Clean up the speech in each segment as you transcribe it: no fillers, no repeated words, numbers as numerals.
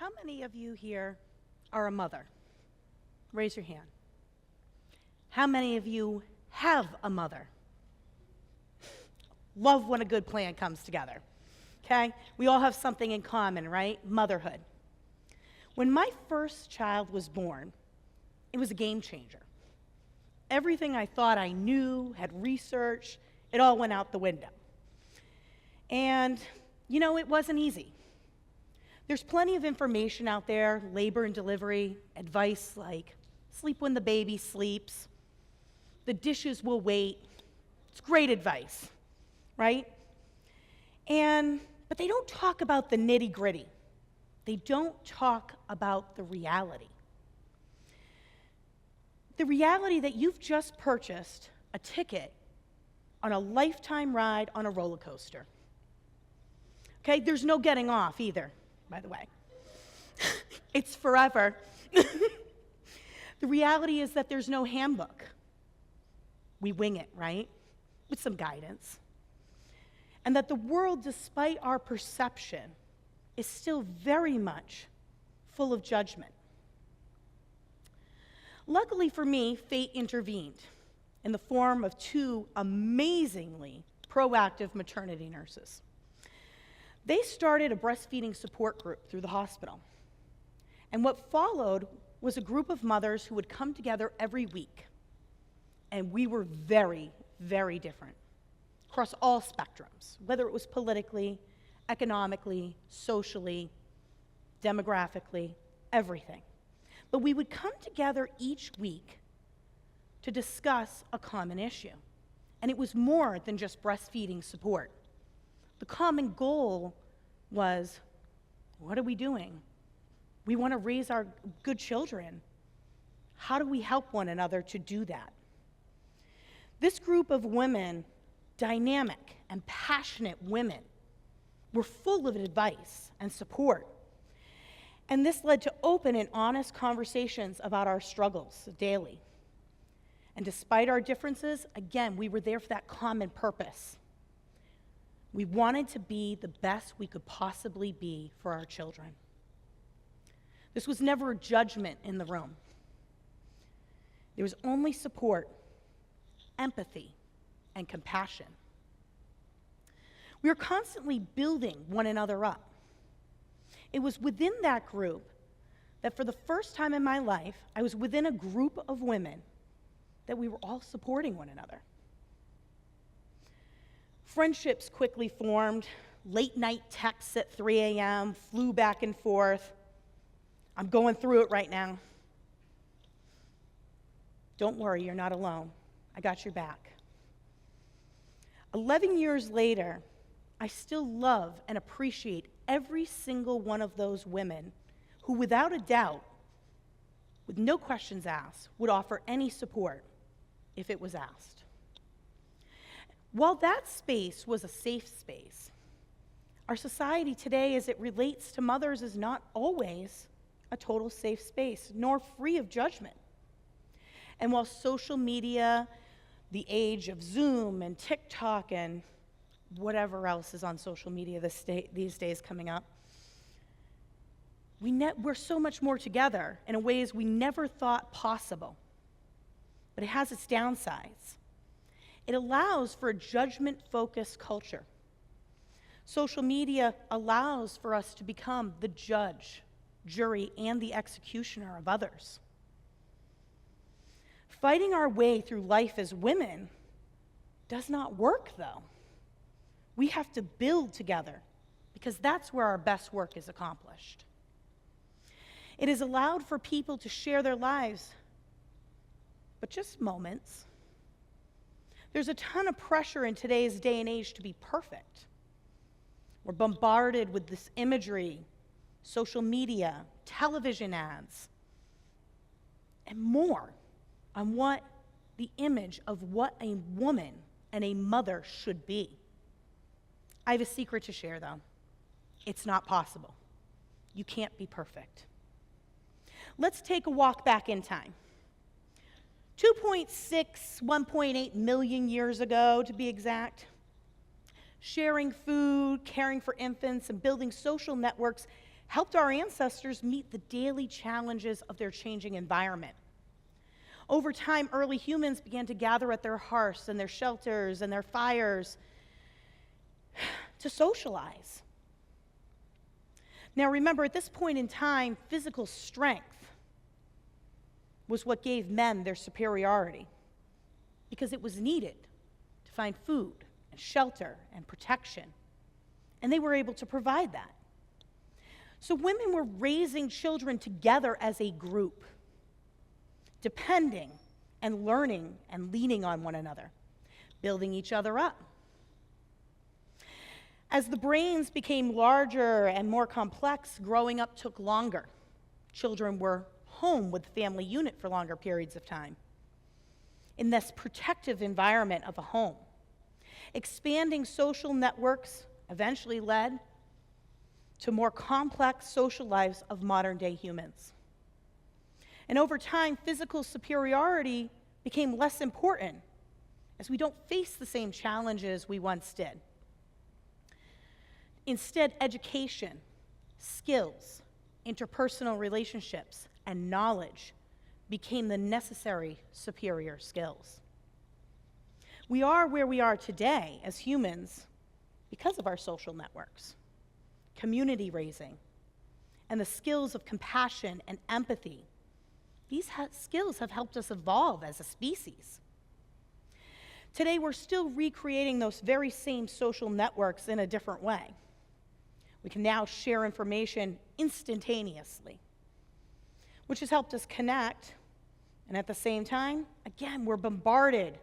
How many of you here are a mother? Raise your hand. How many of you have a mother? Love when a good plan comes together, okay? We all have something in common, right? Motherhood. When my first child was born, it was a game changer. Everything I thought I knew, had researched, it all went out the window. And, you know, it wasn't easy. There's plenty of information out there, labor and delivery, advice like sleep when the baby sleeps, the dishes will wait. It's great advice, right? But they don't talk about the nitty-gritty. They don't talk about the reality. The reality that you've just purchased a ticket on a lifetime ride on a roller coaster. Okay, there's no getting off either, by the way. It's forever. The reality is that there's no handbook. We wing it, right? With some guidance. And that the world, despite our perception, is still very much full of judgment. Luckily for me, fate intervened in the form of two amazingly proactive maternity nurses. They started a breastfeeding support group through the hospital. And what followed was a group of mothers who would come together every week. And we were very, very different across all spectrums, whether it was politically, economically, socially, demographically, everything. But we would come together each week to discuss a common issue. And it was more than just breastfeeding support. The common goal was, what are we doing? We want to raise our good children. How do we help one another to do that? This group of women, dynamic and passionate women, were full of advice and support. And this led to open and honest conversations about our struggles daily. And despite our differences, again, we were there for that common purpose. We wanted to be the best we could possibly be for our children. This was never a judgment in the room. There was only support, empathy, and compassion. We were constantly building one another up. It was within that group that for the first time in my life, I was within a group of women that we were all supporting one another. Friendships quickly formed, late night texts at 3 a.m., flew back and forth. I'm going through it right now. Don't worry, you're not alone. I got your back. 11 years later, I still love and appreciate every single one of those women who, without a doubt, with no questions asked, would offer any support if it was asked. While that space was a safe space, our society today, as it relates to mothers, is not always a total safe space, nor free of judgment. And while social media, the age of Zoom and TikTok and whatever else is on social media these days coming up, we're so much more together in ways we never thought possible. But it has its downsides. It allows for a judgment-focused culture. Social media allows for us to become the judge, jury, and the executioner of others. Fighting our way through life as women does not work, though. We have to build together because that's where our best work is accomplished. It is allowed for people to share their lives, but just moments. There's a ton of pressure in today's day and age to be perfect. We're bombarded with this imagery, social media, television ads, and more on what the image of what a woman and a mother should be. I have a secret to share, though. It's not possible. You can't be perfect. Let's take a walk back in time. 2.6, 1.8 million years ago, to be exact. Sharing food, caring for infants, and building social networks helped our ancestors meet the daily challenges of their changing environment. Over time, early humans began to gather at their hearths and their shelters and their fires to socialize. Now remember, at this point in time, physical strength was what gave men their superiority, because it was needed to find food and shelter and protection, and they were able to provide that. So women were raising children together as a group, depending and learning and leaning on one another, building each other up. As the brains became larger and more complex, growing up took longer. Children were home with the family unit for longer periods of time, in this protective environment of a home. Expanding social networks eventually led to more complex social lives of modern-day humans. And over time, physical superiority became less important, as we don't face the same challenges we once did. Instead, education, skills, interpersonal relationships, and knowledge became the necessary superior skills. We are where we are today as humans because of our social networks, community raising, and the skills of compassion and empathy. These skills have helped us evolve as a species. Today, we're still recreating those very same social networks in a different way. We can now share information instantaneously, which has helped us connect, and at the same time, again, we're bombarded,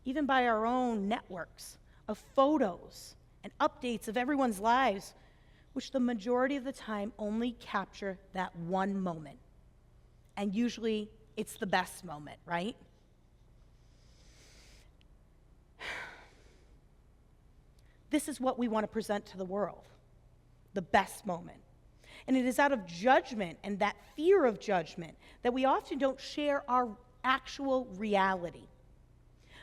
even by our own networks, of photos and updates of everyone's lives, which the majority of the time only capture that one moment. And usually, it's the best moment, right? This is what we want to present to the world, the best moment. And it is out of judgment and that fear of judgment that we often don't share our actual reality.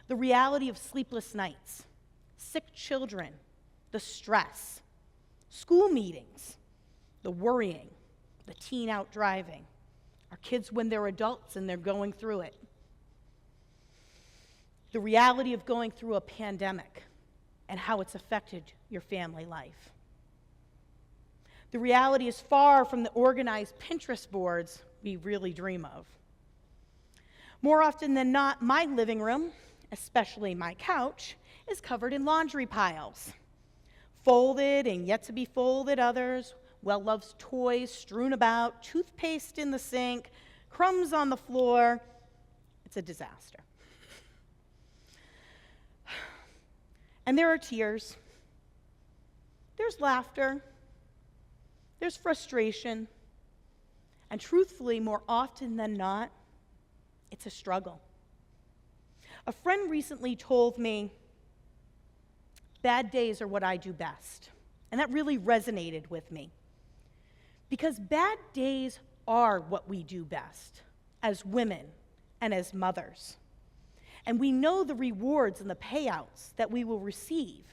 The reality of sleepless nights, sick children, the stress, school meetings, the worrying, the teen out driving, our kids when they're adults and they're going through it. The reality of going through a pandemic and how it's affected your family life. The reality is far from the organized Pinterest boards we really dream of. More often than not, my living room, especially my couch, is covered in laundry piles. Folded and yet to be folded others, well-loved toys strewn about, toothpaste in the sink, crumbs on the floor. It's a disaster. And there are tears. There's laughter. There's frustration. And truthfully, more often than not, it's a struggle. A friend recently told me, bad days are what I do best. And that really resonated with me. Because bad days are what we do best as women and as mothers. And we know the rewards and the payouts that we will receive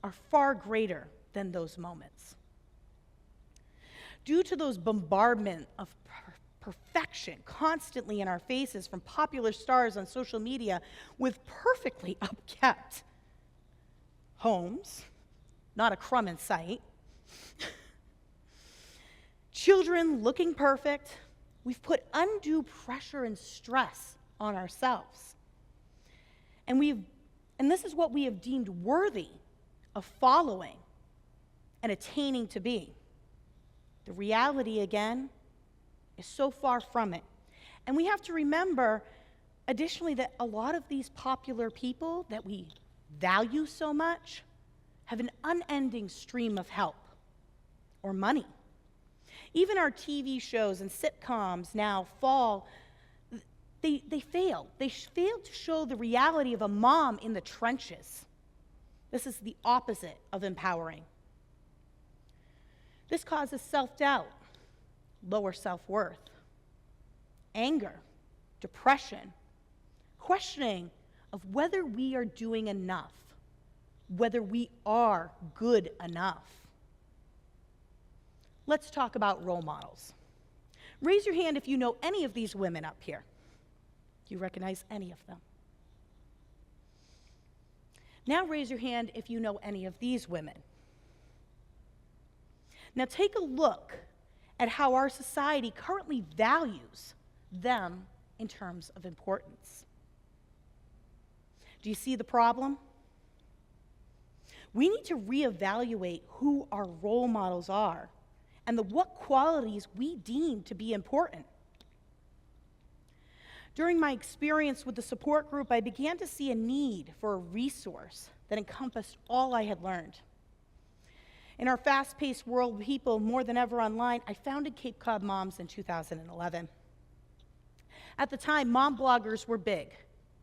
are far greater than those moments. Due to those bombardment of perfection constantly in our faces from popular stars on social media with perfectly upkept homes, not a crumb in sight, children looking perfect, we've put undue pressure and stress on ourselves. And this is what we have deemed worthy of following and attaining to be. The reality, again, is so far from it. And we have to remember, additionally, that a lot of these popular people that we value so much have an unending stream of help or money. Even our TV shows and sitcoms now they fail. They fail to show the reality of a mom in the trenches. This is the opposite of empowering. This causes self-doubt, lower self-worth, anger, depression, questioning of whether we are doing enough, whether we are good enough. let's talk about role models. Raise your hand if you know any of these women up here. Do you recognize any of them? Now raise your hand if you know any of these women. Now take a look at how our society currently values them in terms of importance. Do you see the problem? We need to reevaluate who our role models are and what qualities we deem to be important. During my experience with the support group, I began to see a need for a resource that encompassed all I had learned. In our fast-paced world of people more than ever online, I founded Cape Cod Moms in 2011. At the time, mom bloggers were big,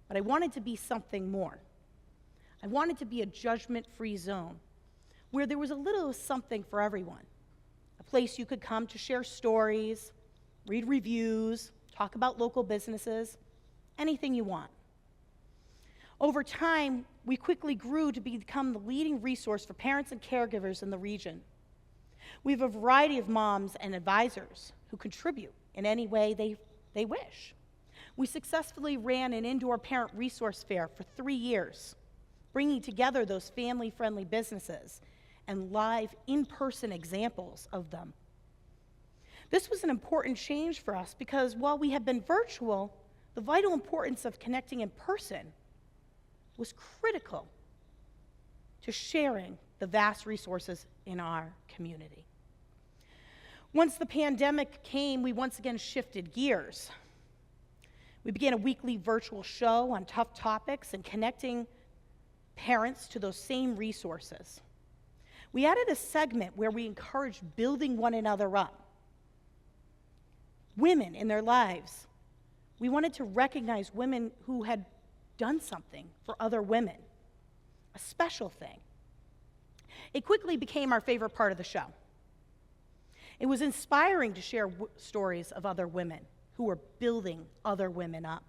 but I wanted to be something more. I wanted to be a judgment-free zone where there was a little something for everyone, a place you could come to share stories, read reviews, talk about local businesses, anything you want. Over time, we quickly grew to become the leading resource for parents and caregivers in the region. We have a variety of moms and advisors who contribute in any way they wish. We successfully ran an indoor parent resource fair for 3 years, bringing together those family-friendly businesses and live in-person examples of them. This was an important change for us because while we have been virtual, the vital importance of connecting in person was critical to sharing the vast resources in our community. Once the pandemic came, we once again shifted gears. We began a weekly virtual show on tough topics and connecting parents to those same resources. We added a segment where we encouraged building one another up. Women in their lives. We wanted to recognize women who had done something for other women, a special thing. It quickly became our favorite part of the show. It was inspiring to share stories of other women who were building other women up,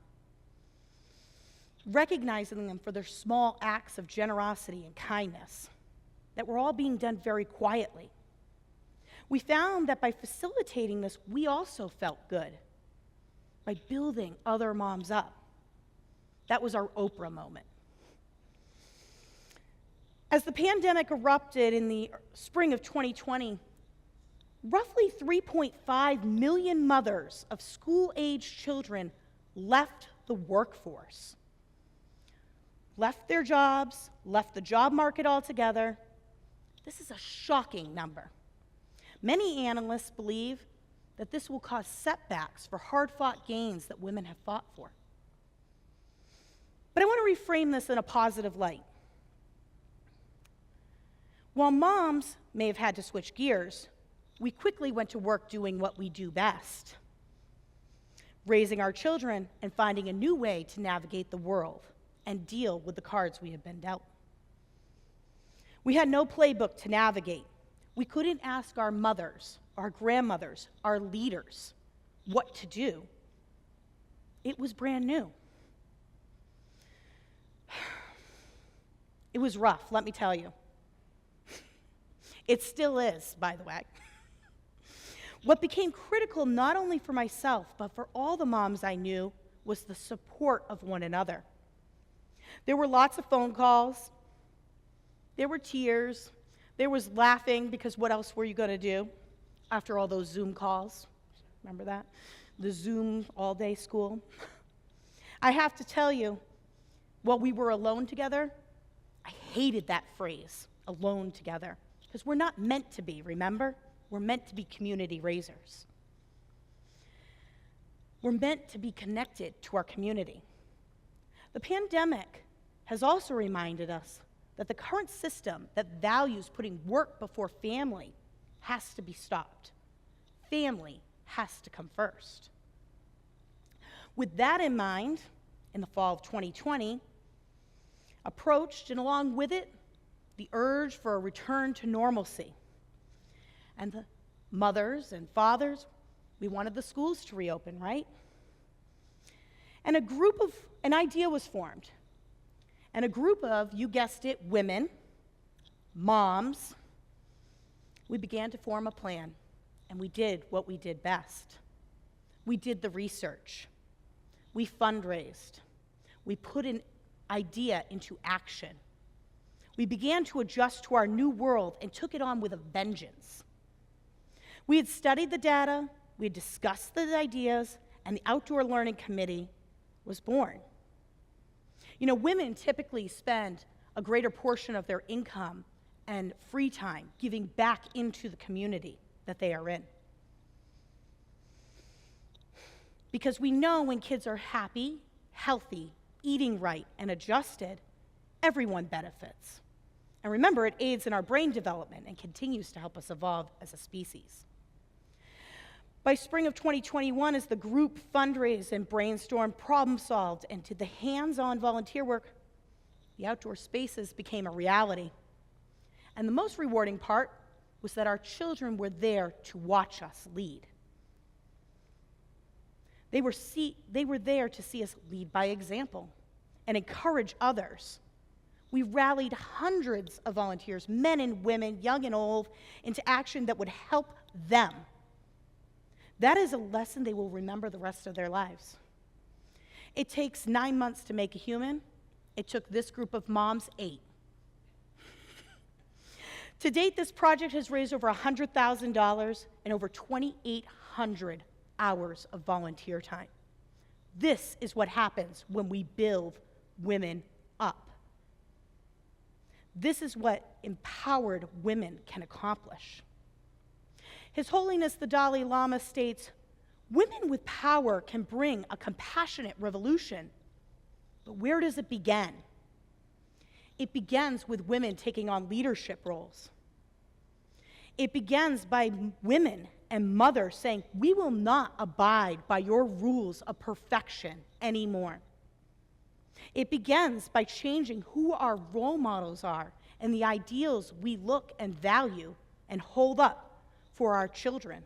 recognizing them for their small acts of generosity and kindness that were all being done very quietly. We found that by facilitating this, we also felt good by building other moms up. That was our Oprah moment. As the pandemic erupted in the spring of 2020, roughly 3.5 million mothers of school-aged children left the workforce, left their jobs, left the job market altogether. This is a shocking number. Many analysts believe that this will cause setbacks for hard-fought gains that women have fought for. But I want to reframe this in a positive light. While moms may have had to switch gears, we quickly went to work doing what we do best, raising our children and finding a new way to navigate the world and deal with the cards we have been dealt. We had no playbook to navigate. We couldn't ask our mothers, our grandmothers, our leaders what to do. It was brand new. It was rough, let me tell you. It still is, by the way. What became critical not only for myself, but for all the moms I knew, was the support of one another. There were lots of phone calls. There were tears. There was laughing, because what else were you going to do after all those Zoom calls? Remember that? The Zoom all-day school. I have to tell you, while we were alone together, I hated that phrase, alone together, because we're not meant to be, remember? We're meant to be community raisers. We're meant to be connected to our community. The pandemic has also reminded us that the current system that values putting work before family has to be stopped. Family has to come first. With that in mind, in the fall of 2020, approached, and along with it, the urge for a return to normalcy. And the mothers and fathers, we wanted the schools to reopen, right? And an idea was formed. And a group of, you guessed it, women, moms, we began to form a plan And we did what we did best. We did the research. We fundraised. We put an idea into action. We began to adjust to our new world and took it on with a vengeance. We had studied the data, we had discussed the ideas, and the Outdoor Learning Committee was born. You know, women typically spend a greater portion of their income and free time giving back into the community that they are in. Because we know when kids are happy, healthy, eating right, and adjusted, everyone benefits. And remember, it aids in our brain development and continues to help us evolve as a species. By spring of 2021, as the group fundraised and brainstormed, problem solved, and did the hands-on volunteer work, the outdoor spaces became a reality. And the most rewarding part was that our children were there to watch us lead. They were there to see us lead by example and encourage others. We rallied hundreds of volunteers, men and women, young and old, into action that would help them. That is a lesson they will remember the rest of their lives. It takes 9 months to make a human. It took this group of moms 8. To date, this project has raised over $100,000 and over 2,800 hours of volunteer time. This is what happens when we build women up. This is what empowered women can accomplish. His Holiness the Dalai Lama states, "Women with power can bring a compassionate revolution." But where does it begin? It begins with women taking on leadership roles. It begins by women and mothers saying, "We will not abide by your rules of perfection anymore." It begins by changing who our role models are and the ideals we look and value and hold up for our children.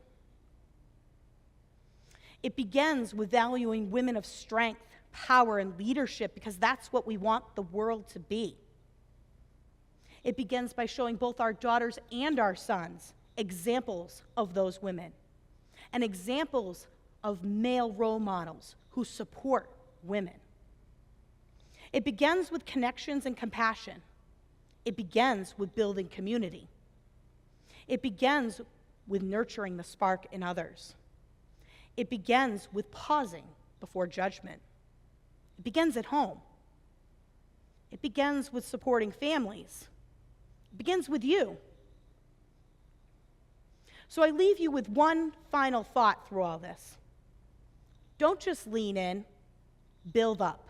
It begins with valuing women of strength, power, and leadership because that's what we want the world to be. It begins by showing both our daughters and our sons examples of those women and examples of male role models who support women. It begins with connections and compassion. It begins with building community. It begins with nurturing the spark in others. It begins with pausing before judgment. It begins at home. It begins with supporting families. It begins with you. So I leave you with one final thought through all this. Don't just lean in, build up.